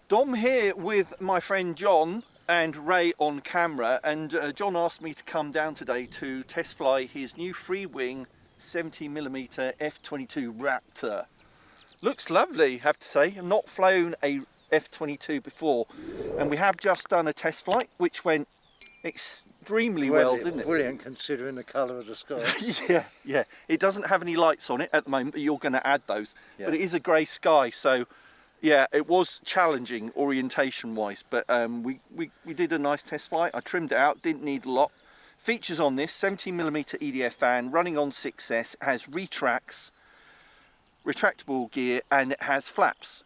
Dom here with my friend John and Ray on camera, and John asked me to come down today to test fly his new Freewing 70mm F-22 Raptor. Looks lovely, have to say. I've not flown a F-22 before, and we have just done a test flight which went extremely well, didn't it? Brilliant considering the colour of the sky. Yeah. It doesn't have any lights on it at the moment, but you're going to add those. Yeah. But it is a grey sky, so yeah, it was challenging orientation wise, but we did a nice test flight. I trimmed it out, didn't need a lot. Features on this, 70mm EDF fan, running on 6S, has retracts, retractable gear, and it has flaps.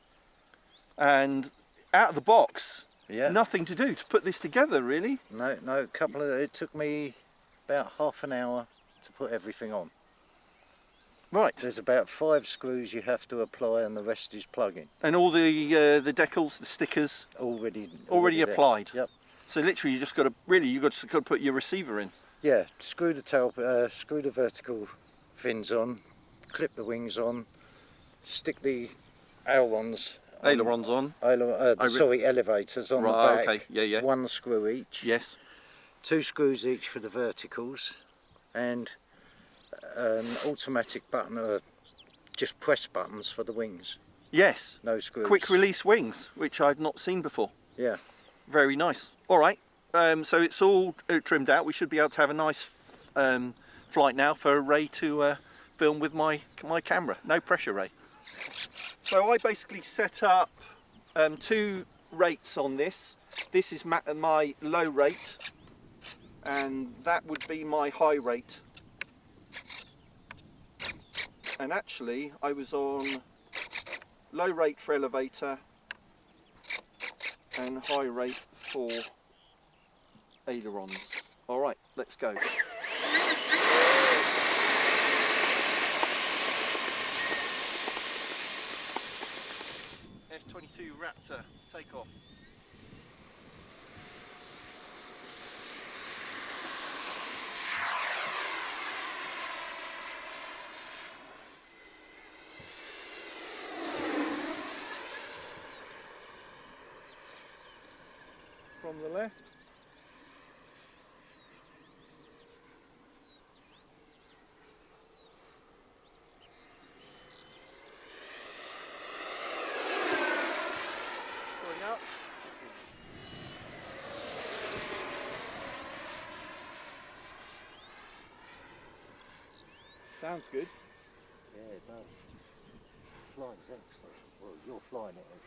And out of the box, nothing to do to put this together, really. No, it took me about half an hour to put everything on. Right. There's about 5 screws you have to apply, and the rest is plugging. And all the decals, the stickers, already applied. Yep. So literally, you just got to put your receiver in. Yeah. Screw the vertical fins on, clip the wings on, stick the ailerons on. Elevators on the back. Okay. Yeah. 1 screw each. Yes. 2 screws each for the verticals, and an automatic button, just press buttons for the wings. Yes. No screws. Quick release wings, which I've not seen before. Yeah. Very nice. All right. So it's all trimmed out. We should be able to have a nice flight now for Ray to film with my camera. No pressure, Ray. So I basically set up 2 rates on this. This is my low rate, and that would be my high rate. And actually I was on low rate for elevator and high rate for ailerons. All right, let's go. F-22 Raptor, take off. From the left. Going up. Sounds good. Yeah, it does. Flying's excellent. Well, you're flying it excellent.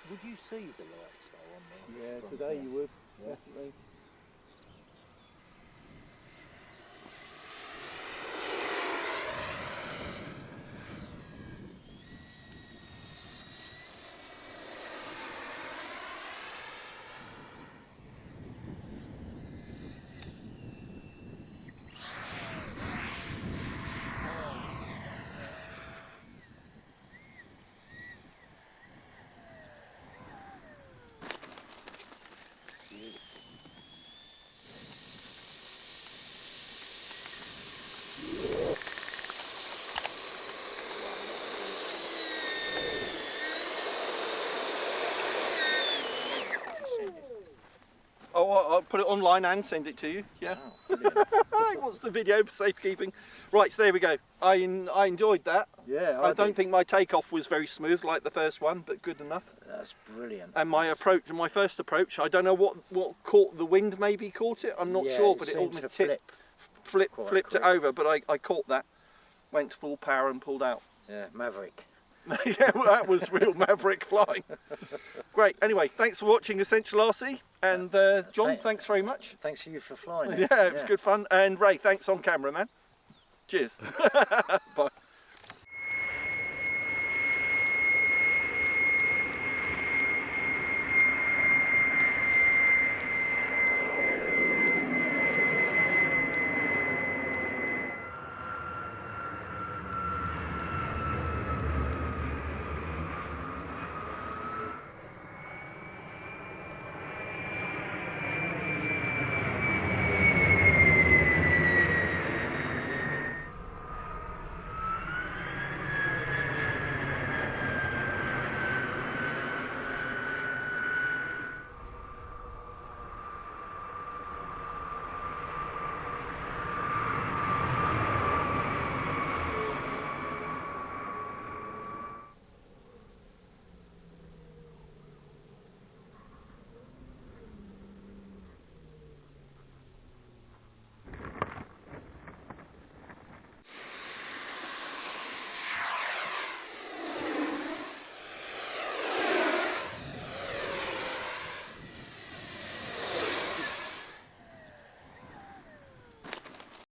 Would you see the lights though on there? Yeah, today you would, definitely. Oh, I'll put it online and send it to you. Yeah. Oh, What's the video for safekeeping? Right, so there we go. I enjoyed that. Yeah, I don't think my takeoff was very smooth like the first one, but good enough. That's brilliant. And my first approach, I don't know what caught the wind. Maybe caught it. I'm not sure, but it almost tipped. flipped it over, but I caught that, went to full power and pulled out. Yeah, Maverick. Yeah, well, that was real Maverick flying. Great. Anyway, thanks for watching Essential RC, and John, thanks very much. Thanks to you for flying. Yeah, it was good fun, and Ray, thanks on camera, man. Cheers. Bye.